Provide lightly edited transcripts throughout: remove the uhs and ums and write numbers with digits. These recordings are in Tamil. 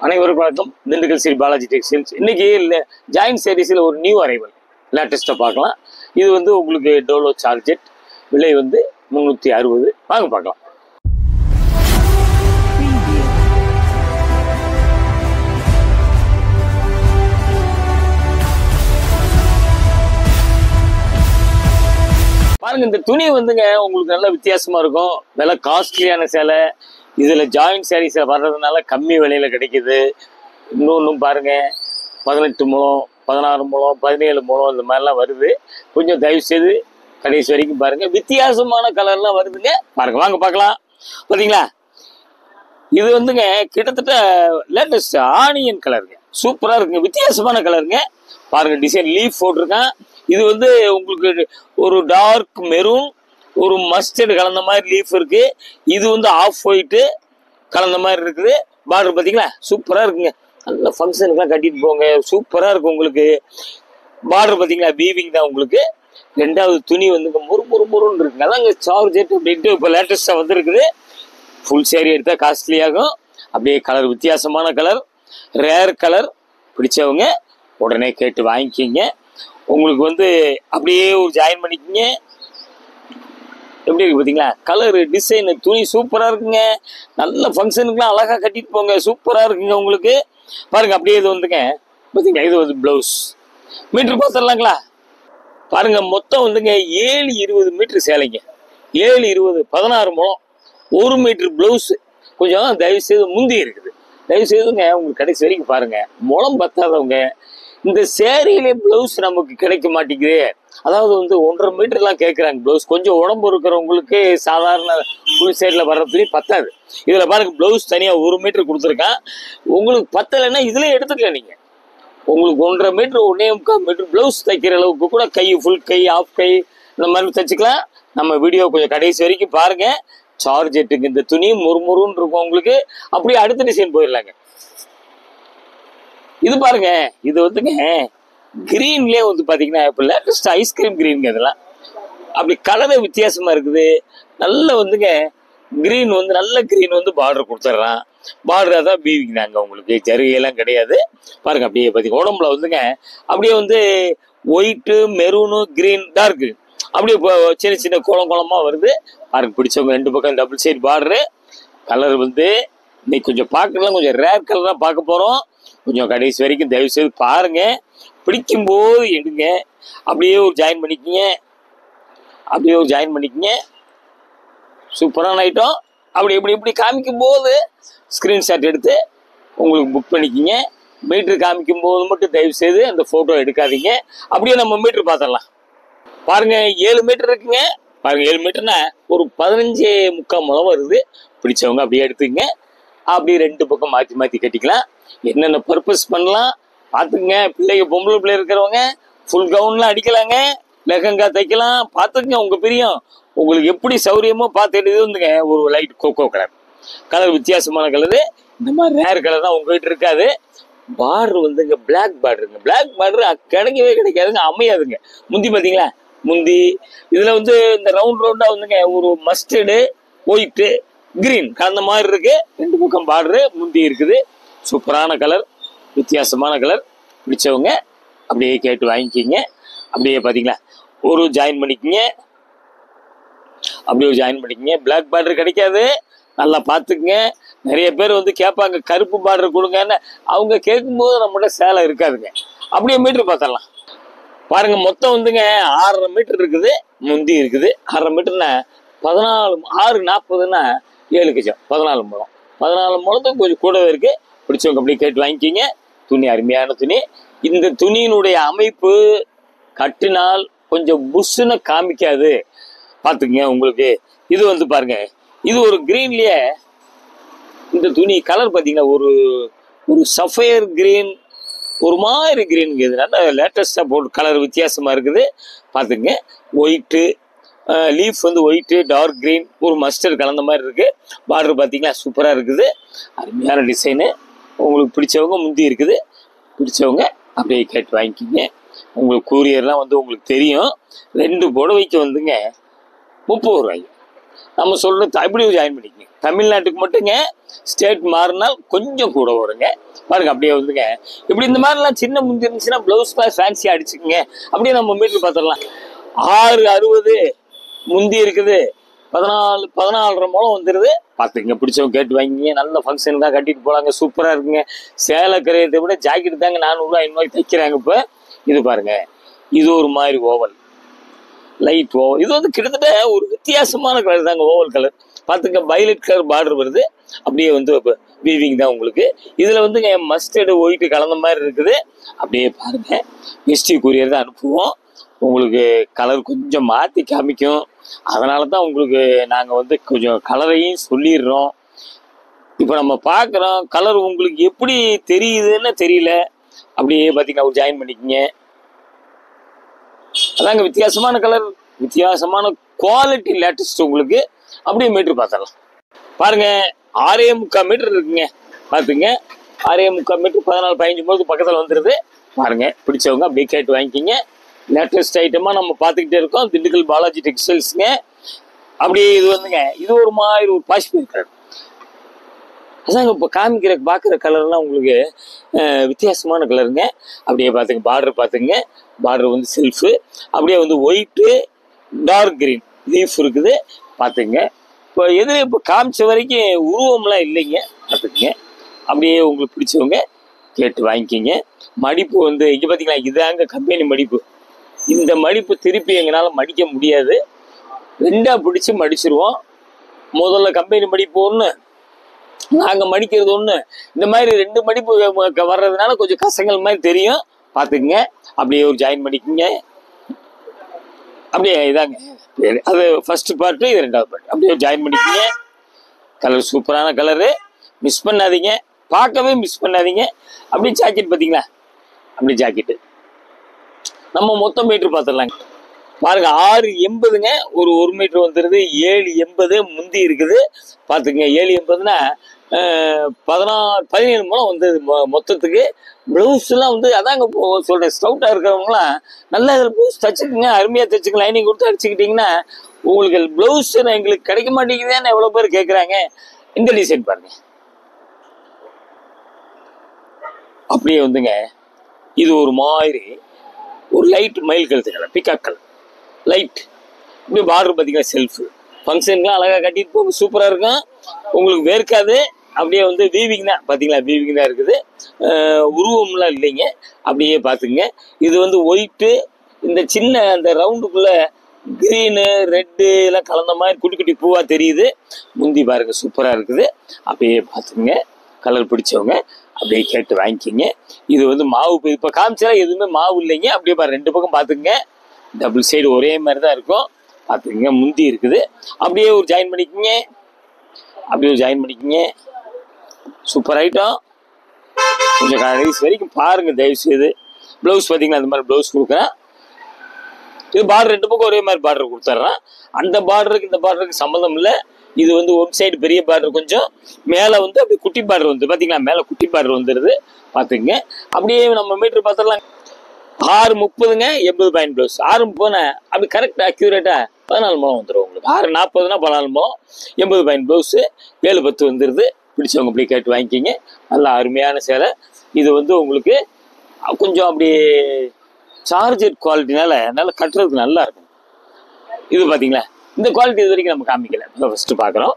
அனைவருக்கும் வணக்கம். திண்டுக்கல் ஸ்ரீ பாலாஜி டெக்ஸ்டைல்ஸ். இன்னைக்கு ஜாயின்ட் சாரீஸ்ல ஒரு நியூ அரைவல் லேட்டஸ்டா பார்க்கலாம். இது உங்களுக்கு டோலோ சார்ஜெட், விலை 360. வாங்க பார்க்கலாம். பாருங்க, இந்த துணி உங்களுக்கு நல்ல வித்தியாசமா இருக்கும். விலை காஸ்ட்லியான சேலை. இதுல ஜாயின்ட் சாரீஸ்ல வர்றதுனால கம்மி விலையில கிடைக்குது. இன்னொன்னும் பாருங்க, 18 முழம், 16 முழம், 17 முழம் இந்த மாதிரிலாம் வருது. கொஞ்சம் தயவு செய்து கடைசி வரைக்கும் பாருங்க. வித்தியாசமான கலர்லாம் வருதுங்க. பாருங்க, வாங்க பார்க்கலாம். பாத்தீங்களா, இது கிட்டத்தட்ட லேட்டஸ்ட் ஆனியன் கலருங்க. சூப்பரா இருக்குங்க, வித்தியாசமான கலருங்க. பாருங்க, டிசைன் லீஃப் போட்டிருக்கேன். இது உங்களுக்கு ஒரு டார்க் மெரூன், ஒரு மஸ்டர்டு கலந்த மாதிரி லீஃப் இருக்கு. இது ஆஃப் ஒயிட்டு கலந்த மாதிரி இருக்குது. பார்டர் பார்த்தீங்களா, சூப்பரா இருக்குங்க. நல்ல ஃபங்க்ஷனுக்குலாம் கட்டிட்டு போங்க, சூப்பரா இருக்கும் உங்களுக்கு. பார்டர் பார்த்தீங்களா, வீவிங் தான் உங்களுக்கு. ரெண்டாவது துணி முறுமுறுன்னு இருக்குங்க. அதாங்க சார்ஜெட் அப்படின்ட்டு இப்போ லேட்டஸ்டாக வந்துருக்குது. ஃபுல் சேரீ எடுத்தால் காஸ்ட்லி ஆகும். அப்படியே கலர் வித்தியாசமான கலர், ரேர் கலர். பிடிச்சவங்க உடனே கேட்டு வாங்கிக்கிங்க. உங்களுக்கு அப்படியே ஒரு ஜாயின் பண்ணிக்கிங்க. எப்படி இருக்கு பார்த்தீங்களா, கலரு, டிசைனு, துணி சூப்பராக இருக்குங்க. நல்ல ஃபங்க்ஷனுக்குலாம் அழகாக கட்டிட்டு போங்க, சூப்பராக இருக்குங்க உங்களுக்கு. பாருங்க, அப்படியே இது பார்த்தீங்களா, இது ப்ளவுஸ். மீட்ரு பார்த்துடலாங்களா? பாருங்க, மொத்தம் 720 மீட்ரு சேலைங்க. 720, 16 முழம், 1 மீட்ரு ப்ளவுஸ். கொஞ்சம் தயவு செய்து முந்தி இருக்குது. தயவு செய்துங்க உங்களுக்கு கடைசி வரைக்கும் பாருங்க. முழம் பத்தாதவங்க இந்த சேரீலே பிளவுஸ் நமக்கு கிடைக்க மாட்டேங்குது. அதாவது 1.5 மீட்டர்லாம் கேட்குறாங்க பிளவுஸ். கொஞ்சம் உடம்பு இருக்கிறவங்களுக்கு சாதாரண ஃபுல் சேரில் வர்றதுலேயே பத்தாது. இதில் பாருங்க, பிளவுஸ் தனியாக 1 மீட்டர் கொடுத்துருக்கான். உங்களுக்கு பத்தலைன்னா இதுலேயே எடுத்துக்கலாம். நீங்கள் உங்களுக்கு 1.5 மீட்டர், 1.25 மீட்டர் பிளவுஸ் தைக்கிற அளவுக்கு கூட கை, ஃபுல் கை, ஆஃப் கை இந்த மாதிரி தைச்சிக்கலாம். நம்ம வீடியோ கொஞ்சம் கடைசி வரைக்கும் பாருங்க. சார்ஜெட்டுக்கு இந்த துணி முறுமுறுன்னு இருக்கும் உங்களுக்கு. அப்படியே அடுத்த டிசைன் போயிடலாங்க. இது பாருங்க, இது கிரீன்லயே பாத்தீங்கன்னா இப்போ லேட்டஸ்ட் ஐஸ்கிரீம் கிரீனுங்க. இதெல்லாம் அப்படி கலரே வித்தியாசமா இருக்குது. நல்ல கிரீன் நல்ல கிரீன் பார்டர் கொடுத்துட்றான். பார்டர் தான் பீவிங் தாங்க உங்களுக்கு, ஜருகையெல்லாம் கிடையாது. பாருங்க, அப்படியே பார்த்தீங்க உடம்புல அப்படியே ஒயிட்டு, மெரூனு, கிரீன், டார்க் அப்படியே சின்ன சின்ன கோலமா வருது. பாருங்க, பிடிச்சவங்க 2 பக்கம் டபுள் சைடு பார்டரு. கலர் இன்னைக்கு கொஞ்சம் பார்க்கலாம், கொஞ்சம் ரேர் கலர் தான் பார்க்க போறோம். கொஞ்சம் கடைசி வரைக்கும் தயவு செய்து பாருங்க. பிடிக்கும் போது எடுங்க. அப்படியே ஒரு ஜாயின் பண்ணிக்கிங்க. அப்படியே ஒரு ஜாயின் பண்ணிக்கிங்க. சூப்பரான ஐட்டம். அப்படி இப்படி காமிக்கும் போது ஸ்கிரீன்ஷாட் எடுத்து உங்களுக்கு புக் பண்ணிக்கிங்க. மீட்ரு காமிக்கும் போது மட்டும் தயவு செய்து அந்த போட்டோ எடுக்காதீங்க. அப்படியே நம்ம மீட்ரு பார்த்துடலாம். பாருங்க, 7 மீட்டர் இருக்குங்க. பாருங்க, 7 மீட்டர்னா ஒரு 15.25 முழம் வருது. பிடிச்சவங்க அப்படியே எடுத்துக்கங்க. அப்படியே 2 பக்கம் மாற்றி கட்டிக்கலாம். என்னென்ன பர்பஸ் பண்ணலாம் பார்த்துக்குங்க. பிள்ளைங்க, பொம்பளை பிள்ளை இருக்கிறவங்க ஃபுல் கவுன்லாம் அடிக்கலாங்க. லெஹங்கா தைக்கலாம். பார்த்துக்குங்க, உங்க பிரியம். உங்களுக்கு எப்படி சௌரியமோ பார்த்து எடுத்து ஒரு லைட் கோகோ கலர் வித்தியாசமான கலரு. இந்த மாதிரி ரேர் கலர் தான் உங்ககிட்ட இருக்காது. பார்டர் பிளாக் பார்டருங்க. பிளாக் பார்டர் கிடைக்கவே கிடைக்காதுங்க, அமையாதுங்க. முந்தி பார்த்தீங்களா, முந்தி இதுல இந்த ரவுண்டா ஒரு மஸ்டர்டு, ஒயிட்டு, கிரீன் கலந்த மாதிரி இருக்கு. 2 பக்கம் பார்டரு, முந்தி இருக்குது. சூப்பரான கலர், வித்தியாசமான கலர். பிடிச்சவங்க அப்படியே கேட்டு வாங்கிக்கிங்க. அப்படியே பார்த்தீங்களா, ஒரு ஜாயின் பண்ணிக்கிங்க. அப்படியே ஒரு ஜாயின் பண்ணிக்கிங்க. பிளாக் பார்டர் கிடைக்காது, நல்லா பார்த்துக்குங்க. நிறைய பேர் கேட்பாங்க, கருப்பு பார்டர் கொடுங்கன்னு. அவங்க கேட்கும்போது நம்மகிட்ட சேலை இருக்காதுங்க. அப்படியே மீட்டர் பார்த்துடலாம். பாருங்க, மொத்தம் 6.5 மீட்டர் இருக்குது. முந்தி இருக்குது 6.5 மீட்டர்னா 6.40ன்னா 7 கஜம், 14 முழம். 14 முழத்துக்கு கொஞ்சம் கூடவே இருக்கு. பிடிச்சவங்க அப்படியே கேட்டு வாங்கிக்கிங்க. துணி அருமையான துணி. இந்த துணியினுடைய அமைப்பு கட்டினால் கொஞ்சம் புஷ்ஷுன்னு காமிக்காது, பார்த்துக்குங்க. உங்களுக்கு இது பாருங்க, இது ஒரு கிரீன்லயே இந்த துணி கலர் பார்த்தீங்கன்னா ஒரு சஃபயர் கிரீன், ஒரு மாதிரி கிரீனுங்க. இது நல்லா லேட்டஸ்டாக போட்டு கலர் வித்தியாசமா இருக்குது. பார்த்துங்க, white leaf white, dark green, ஒரு மஸ்டர்ட் கலந்த மாதிரி இருக்கு. பார்டர் பார்த்தீங்களா, சூப்பராக இருக்குது. அருமையான டிசைனு. உங்களுக்கு பிடிச்சவங்க முந்தி இருக்குது. பிடிச்சவங்க அப்படியே கேட்டு வாங்கிக்கிங்க. உங்களுக்கு கூரியர்லாம் உங்களுக்கு தெரியும். 2 புடவைக்கு 30 ரூபாய்க்கு. நம்ம சொல்கிறது இப்படி ஜாயின் பண்ணிக்கங்க. தமிழ்நாட்டுக்கு மட்டுங்க ஸ்டேட் மாறினால் கொஞ்சம் கூட வருங்க. பாருங்க அப்படியே வந்துங்க. இப்படி இந்த மாதிரிலாம் சின்ன முந்தி இருந்துச்சுன்னா ப்ளவுஸ் கிளாஸ் ஃபேன்சியாக அடிச்சுக்கோங்க. அப்படியே நம்ம மீட்டர் பார்த்துடலாம். 660 முந்தி இருக்குது, 14 மூலம் வந்துடுது. பார்த்துங்க, பிடிச்சவங்க கேட்டு வாங்கிங்க. நல்ல ஃபங்க்ஷன் தான் கட்டிட்டு போகலாங்க. சூப்பராக இருக்குங்க. சேலை கரையத்தை விட ஜாக்கெட் தாங்க 400 500 தைக்கிறாங்க இப்போ. இது பாருங்க, இது ஒரு மாதிரி ஓவல், லைட் ஓவல். இது வந்து கிட்டத்தட்ட ஒரு வித்தியாசமான கலர் தாங்க, ஓவல் கலர். பார்த்துங்க, வயலட் கலர் பார்டர் வருது. அப்படியே வந்து வீவிங் தான் உங்களுக்கு. இதில் வந்துங்க மஸ்டர்டு ஒயிட்டு கலந்த மாதிரி இருக்குது. அப்படியே பாருங்க, மிஸ்டி கொரியர் தான் அனுப்புவோம். உங்களுக்கு கலர் கொஞ்சம் மாற்றி காமிக்கும். அதனால தான் உங்களுக்கு நாங்கள் வந்து கொஞ்சம் கலரையும் சொல்லிடுறோம். இப்போ நம்ம பார்க்குறோம், கலர் உங்களுக்கு எப்படி தெரியுதுன்னு தெரியல. அப்படியே பார்த்தீங்கன்னா ஒரு ஜாயின் பண்ணிக்கங்க. அதாங்க வித்தியாசமான கலர், வித்தியாசமான குவாலிட்டி, லேட்டஸ்ட் உங்களுக்கு. அப்படியே மீட்டர் பார்த்துடலாம். பாருங்க, 6.75 மீட்டர் இருக்குங்க. பார்த்துங்க, 6.75 மீட்டர் 14-15 போது பக்கத்தில் வந்துடுது. பாருங்க, பிடிச்சவங்க அப்படியே கேட்டு வாங்கிக்கிங்க. லேட்டஸ்ட் ஐட்டமாக நம்ம பார்த்துக்கிட்டே இருக்கோம். திண்டுக்கல் பாலாஜி டெக்ஸ்டைல்ஸுங்க. அப்படியே இது வந்துங்க, இது ஒரு மாதிரி ஒரு பாசிட்டிவ் கலர். அதாங்க இப்போ பார்க்குற கலர்லாம் உங்களுக்கு வித்தியாசமான கலருங்க. அப்படியே பார்த்துங்க, பார்டர் பார்த்துங்க. பார்டர் வந்து செல்ஃபு. அப்படியே வந்து ஒயிட்டு, டார்க் கிரீன் லீஃப் இருக்குது. பார்த்துங்க, இப்போ எதில் இப்போ காமிச்ச வரைக்கும் உருவம்லாம் இல்லைங்க. பார்த்துக்குங்க, அப்படியே உங்களுக்கு பிடிச்சவங்க கேட்டு வாங்கிக்கிங்க. மடிப்பு வந்து இங்கே பார்த்தீங்களா, இதாங்க கம்பெனி மடிப்பு. இந்த மடிப்பு திருப்பி எங்களால் மடிக்க முடியாது. 2ஆ பிடிச்சி மடிச்சிருவோம். முதல்ல கம்பெனி மடிப்பு ஒன்று, நாங்கள் மடிக்கிறது ஒன்று. இந்த மாதிரி 2 மடிப்பு வர்றதுனால கொஞ்சம் கசங்கள் மாதிரி தெரியும். பார்த்துக்குங்க, அப்படியே ஒரு ஜாயின் பண்ணிக்கோங்க. அப்படியே இதாங்க, அது ஃபர்ஸ்ட் பார்ட்டு, இது 2வது பார்ட். அப்படியே ஜாயின் பண்ணிக்கோங்க. கலர் சூப்பரான கலரு, மிஸ் பண்ணாதீங்க. பார்க்கவே மிஸ் பண்ணாதீங்க. அப்படியே ஜாக்கெட் பார்த்தீங்களா, அப்படியே ஜாக்கெட்டு நம்ம மொத்தம் மீட்ரு பார்த்துடலாங்க. பாருங்க, 6.80ங்க. ஒரு மீட்டர் வந்துடுது. 7.80 முந்தி இருக்குது. பார்த்துக்குங்க, 7.80னா 17 மூலம் வந்து மொத்தத்துக்கு. ப்ளவுஸ்லாம் வந்து அதாங்க சொல்கிறேன், ஸ்டவுட்டாக இருக்கிறவங்களாம் நல்லா இதில் ப்ளவுஸ் தைச்சிக்குங்க. அருமையாக தைச்சிங்க. லைனிங் கொடுத்து அடிச்சுக்கிட்டிங்கன்னா உங்களுக்கு ப்ளவுஸ் எங்களுக்கு கிடைக்க மாட்டேங்குதுன்னு எவ்வளோ பேர் கேட்குறாங்க. இந்த டிசைன் பாருங்க, அப்படியே வந்துங்க. இது ஒரு மாதிரி ஒரு லைட் மயில் கழுத்து கலர், பிகாக் கலர் லைட். இப்படி பார்டர் பார்த்தீங்கன்னா செல்ஃபு. ஃபங்க்ஷனுக்குலாம் அழகாக கட்டிட்டு போக சூப்பராக இருக்கும். உங்களுக்கு வேர்க்காது. அப்படியே வந்து வீவிங் தான். பார்த்தீங்களா, வீவிங் தான் இருக்குது. உருவம்லாம் இல்லைங்க. அப்படியே பார்த்துங்க. இது வந்து ஒயிட்டு, இந்த சின்ன அந்த ரவுண்டுக்குள்ளே க்ரீனு ரெட்டு எல்லாம் கலந்த மாதிரி குட்டி குட்டி பூவாக தெரியுது. முந்தி பாருங்க, சூப்பராக இருக்குது. அப்படியே பார்த்துங்க, கலர் பிடிச்சவங்க அப்படியே கேட்டு வாங்கிக்கிங்க. இது வந்து மாவு இப்போ காமிச்சாலும் எதுவுமே மாவு இல்லைங்க. அப்படியே பாரு, 2 பக்கம் பார்த்துக்குங்க. டபுள் சைடு ஒரே மாதிரி தான் இருக்கும். பார்த்துக்குங்க, முந்தி இருக்குது. அப்படியே ஒரு ஜாயின் பண்ணிக்கிங்க. அப்படியே ஒரு ஜாயின் பண்ணிக்கிங்க. Super item. கொஞ்சம் கடைசி வரைக்கும் பாருங்க தயவு செய்து. ப்ளவுஸ் பார்த்தீங்கன்னா அந்த மாதிரி ப்ளவுஸ் கொடுக்குறேன். இது பார்டர் 2 பக்கம் ஒரே மாதிரி பார்டர் கொடுத்துட்றேன். அந்த பார்டருக்கு இந்த பார்டருக்கு சம்மந்தம் இல்லை. இது வந்து ஒன் சைடு பெரிய பார்டர், கொஞ்சம் மேலே வந்து அப்படி குட்டி பார்டர் வந்து பார்த்தீங்களா, மேலே குட்டி பார்டர் வந்துடுது. பார்த்துக்குங்க. அப்படியே நம்ம மீட்டர் பார்த்துடலாம். 6.30ங்க 80 பாயிண்ட் ப்ளவுஸ். 6.30 அப்படி கரெக்டாக அக்யூரேட்டாக 14 மூலம் வந்துடும் உங்களுக்கு. 6.40னா 14 மூலம் 80 பாயிண்ட் ப்ளவுஸு. 7.10 வந்துடுது. பிடிச்சவங்க அப்படி கேட்டு வாங்கிக்கிங்க. நல்லா அருமையான சேலை. இது வந்து உங்களுக்கு கொஞ்சம் அப்படி சார்ஜர் குவாலிட்டினால நல்லா கட்டுறதுக்கு நல்லா இருக்கும். இது பார்த்தீங்களா, இந்த குவாலிட்டி இது வரைக்கும் நம்ம காமிக்கல, ஃபர்ஸ்ட் பார்க்குறோம்.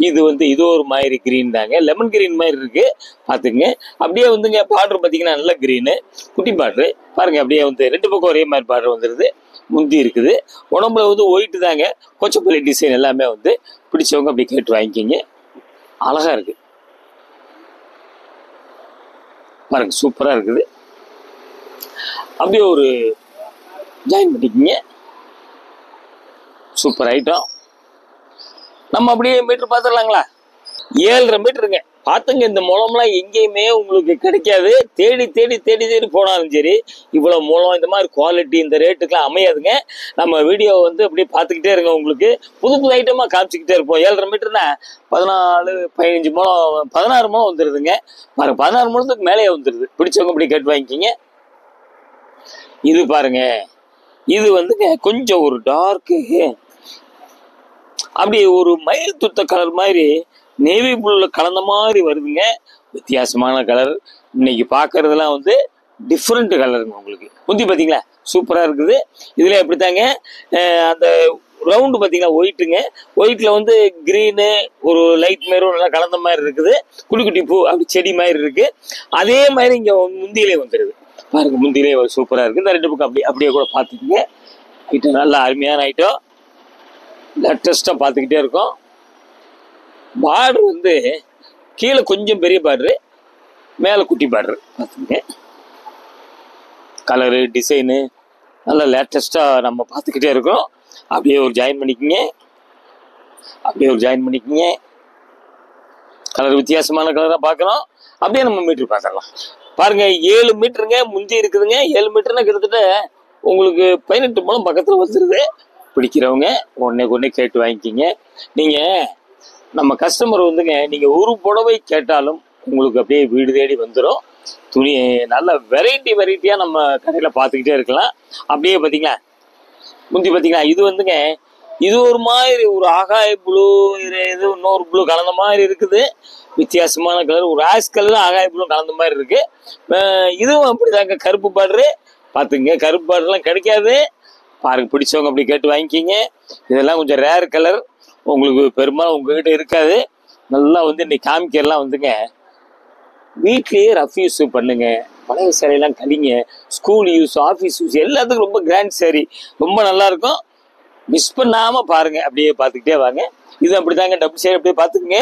இது வந்து இது ஒரு மாதிரி கிரீன் தாங்க, லெமன் கிரீன் மாதிரி இருக்கு. பார்த்துங்க. அப்படியே வந்துங்க பார்டர் பார்த்தீங்கன்னா நல்ல கிரீனு, குட்டி பார்டரு பாருங்க. அப்படியே வந்து 2 பக்கம் ஒரே மாதிரி பார்டர் வந்துடுது. முந்தி இருக்குது. உடம்புல வந்து ஒயிட்டு தாங்க. கொச்சப்பள்ளி டிசைன் எல்லாமே வந்து பிடிச்சவங்க அப்படி கேட்டு வாங்கிக்கிங்க. அழகா இருக்கு பாருங்க, சூப்பராக இருக்குது. அப்படியே ஒரு ஜாயின் பண்ணிக்கிங்க. Super item. நம்ம அப்படியே மீட்டர் பார்த்துடலாங்களா. 7.5 மீட்டருங்க. பார்த்துங்க, இந்த முளம்லாம் எங்கேயுமே உங்களுக்கு கிடைக்காது. தேடி தேடி தேடி தேடி போனாலும் சரி, இவ்வளோ முளம் இந்த மாதிரி குவாலிட்டி இந்த ரேட்டுக்கெலாம் அமையாதுங்க. நம்ம வீடியோ வந்து அப்படியே பார்த்துக்கிட்டே இருங்க. உங்களுக்கு புது புது ஐட்டமாக காமிச்சிக்கிட்டே இருப்போம். 7.5 மீட்டர்னா 14 15 முளம் 16 முளம் வந்துடுதுங்க. பாருங்க, 16 முளத்துக்கு மேலேயே வந்துடுது. பிடிச்சவங்க அப்படி கேட்டு வாங்கிக்கிங்க. இது பாருங்க, இது வந்துங்க கொஞ்சம் ஒரு டார்க்கு அப்படி ஒரு மயில் துத்த கலர் மாதிரி நேவி ப்ளூல கலந்த மாதிரி வருதுங்க. வித்தியாசமான கலர். இன்னைக்கு பார்க்கறதுலாம் வந்து டிஃப்ரெண்ட் கலருங்க. உங்களுக்கு முந்தி பார்த்தீங்களா சூப்பராக இருக்குது. இதில் எப்படித்தாங்க அந்த ரவுண்டு பார்த்தீங்களா ஒயிட்டுங்க. ஒயிட்டில் வந்து க்ரீனு ஒரு லைட் மெரூன் எல்லாம் கலந்த மாதிரி இருக்குது. குட்டி குட்டி பூ அப்படி செடி மாதிரி இருக்கு. அதே மாதிரி இங்கே முந்தியிலே வந்துடுது பாருங்க. முந்தியிலே சூப்பராக இருக்குது. இந்த 2 புக்கு அப்படியே கூட பார்த்துக்குங்க. ஐட்டம் நல்லா அருமையான ஐட்டம். லேட்டஸ்ட்டாக பார்த்துக்கிட்டே இருக்கோம். பார்டர் வந்து கீழே கொஞ்சம் பெரிய பார்டரு, மேலே குட்டி பார்டரு பார்த்துங்க. கலரு டிசைனு நல்லா லேட்டஸ்ட்டாக நம்ம பார்த்துக்கிட்டே இருக்கோம். அப்படியே ஒரு ஜாயின் பண்ணிக்கோங்க. கலர் வித்தியாசமான கலராக பார்க்குறோம். அப்படியே நம்ம மீட்ரு பார்த்துடலாம். பாருங்க 7 மீட்டருங்க முந்தி இருக்குதுங்க. 7 மீட்டர்னா கிட்டத்தட்ட உங்களுக்கு 18 மூலம் பக்கத்தில் வந்துடுது. பிடிக்கிறவங்க ஒன்னே கேட்டு வாங்கிக்கிங்க. நீங்கள் நம்ம கஸ்டமர் வந்துங்க நீங்கள் ஒரு புடவை கேட்டாலும் உங்களுக்கு அப்படியே வீடு தேடி வந்துடும். துணி நல்ல வெரைட்டியாக நம்ம கடையில் பார்த்துக்கிட்டே இருக்கலாம். அப்படியே பார்த்தீங்களா முந்தி பார்த்தீங்களா இது வந்துங்க இது ஒரு மாதிரி ஒரு ஆகாய ப்ளூ, இது இன்னொரு ப்ளூ கலந்த மாதிரி இருக்குது. வித்தியாசமான கலர், ஒரு ஆஷ் கலர் ஆகாய ப்ளூ கலந்த மாதிரி இருக்கு. இதுவும் அப்படிதாங்க கருப்பு பார்டரு பார்த்துங்க. கருப்பு பார்டர்லாம் கிடைக்காது பாருங்க. பிடிச்சவங்க அப்படி கேட்டு வாங்கிக்கிங்க. இதெல்லாம் கொஞ்சம் ரேர் கலர், உங்களுக்கு பெரும்பாலும் உங்ககிட்ட இருக்காது. நல்லா வந்து இன்னைக்கு காமிக்கிறலாம் வந்துங்க வீட்லேயே ரஃப் யூஸ் பண்ணுங்க. பழைய சேலையெல்லாம் கழிங்க. ஸ்கூல் யூஸ், ஆஃபீஸ் யூஸ் எல்லாத்துக்கும் ரொம்ப கிராண்ட் சேரீ, ரொம்ப நல்லா இருக்கும். மிஸ் பண்ணாமல் பாருங்க. அப்படியே பார்த்துக்கிட்டே வாங்க. இது அப்படிதாங்க டபுள் சேரீ. அப்படியே பார்த்துக்குங்க.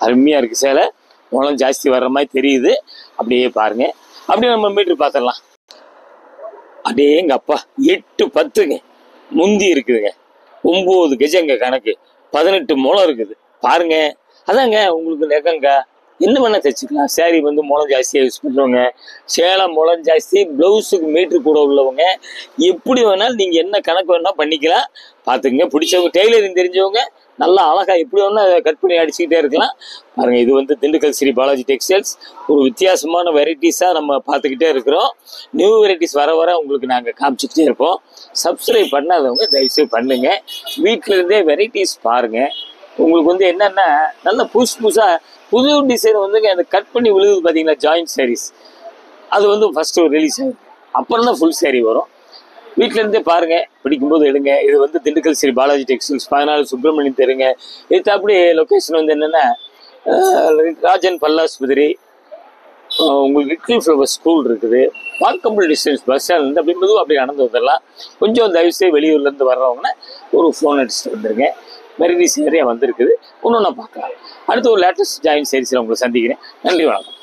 அருமையாக இருக்குது சேலை. முளம் ஜாஸ்தி வர்ற மாதிரி தெரியுது. அப்படியே பாருங்க. அப்படியே நம்ம மீட்ரு பார்த்துடலாம். அப்படியே எங்கள் அப்பா 8-10ங்க முந்தி இருக்குதுங்க. 9 கஜங்க கணக்கு, 18 முளம் இருக்குது பாருங்க. அதாங்க உங்களுக்கு நெகங்க என்ன வேணா தைச்சிக்கலாம். சேரீ வந்து முளம் ஜாஸ்தியாக யூஸ் பண்ணுறவங்க, சேலை முளம் ஜாஸ்தி, ப்ளவுஸுக்கு மீட்ரு கூட உள்ளவங்க, எப்படி வேணாலும் நீங்கள் என்ன கணக்கு வேணால் பண்ணிக்கலாம். பார்த்துங்க. பிடிச்சவங்க டெய்லரிங் தெரிஞ்சவங்க நல்லா அழகாக எப்படி வேணால் கட் பண்ணி அடிச்சுக்கிட்டே இருக்கலாம். பாருங்கள் இது வந்து திண்டுக்கல் ஸ்ரீ பாலாஜி டெக்ஸ்டைல்ஸ். ஒரு வித்தியாசமான வெரைட்டிஸாக நம்ம பார்த்துக்கிட்டே இருக்கிறோம். நியூ வெரைட்டிஸ் வர உங்களுக்கு நாங்கள் காமிச்சிக்கிட்டே இருப்போம். சப்ஸ்கிரைப் பண்ணாதவங்க தயவுசெய்து பண்ணுங்க. வீட்டில் இருந்தே வெரைட்டிஸ் பாருங்கள். உங்களுக்கு வந்து என்னென்னா நல்ல புதுசாக புது டிசைன் வந்துங்க அந்த கட் பண்ணி விழுகுது பார்த்தீங்களா ஜாயிண்ட் சாரீஸ். அது வந்து ஃபஸ்ட்டு ரிலீஸ் ஆகுது. அப்புறம் தான் ஃபுல் சாரீ வரும். வீட்டிலேருந்தே பாருங்கள், பிடிக்கும்போது எடுங்க. இது வந்து திண்டுக்கல் ஸ்ரீ பாலாஜி டெக்ஸ்டைல்ஸ் 14 சுப்பிரமணியம் தெருங்க. இது அப்படியே லொக்கேஷன் வந்து என்னென்னா ராஜன் பல்லாஸ்பத்திரி, உங்களுக்கு லிட்டில் ஃப்ளவர் ஸ்கூல் இருக்குது. வாக்கபிள் டிஸ்டன்ஸ் பஸ் ஸ்டாண்ட்லேருந்து அப்படி மெதுவாக அப்படி நடந்து வந்துடலாம். கொஞ்சம் தயவுசெய்து வெளியூர்லேருந்து வர்றவங்கன்னா ஒரு ஃபோன் அடிச்சுட்டு வந்துருங்க. வெரைட்டிஸ் நிறையா வந்திருக்குது. இன்னும் நான் பார்க்கலாம். அடுத்து ஒரு லேட்டஸ்ட் ஜாயின் சீரிஸில் உங்களை சந்திக்கிறேன். நன்றி, வணக்கம்.